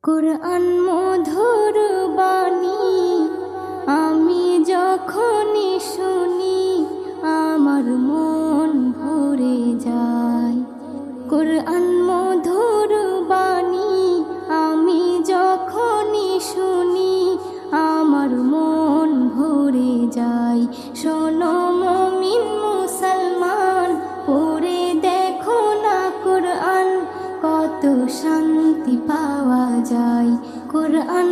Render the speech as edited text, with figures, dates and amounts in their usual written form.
কুরআন মধুর বাণী আমি যখনই শুনি আমার মন ভরে যায়। কুরআন মধুর বাণী আমি যখনই শুনি আমার মন ভরে যায়। শোনো মুমিন মুসলমান, পড়ে দেখো না কুরআন, কত শান্তি পাওয়া যায়। কুরআন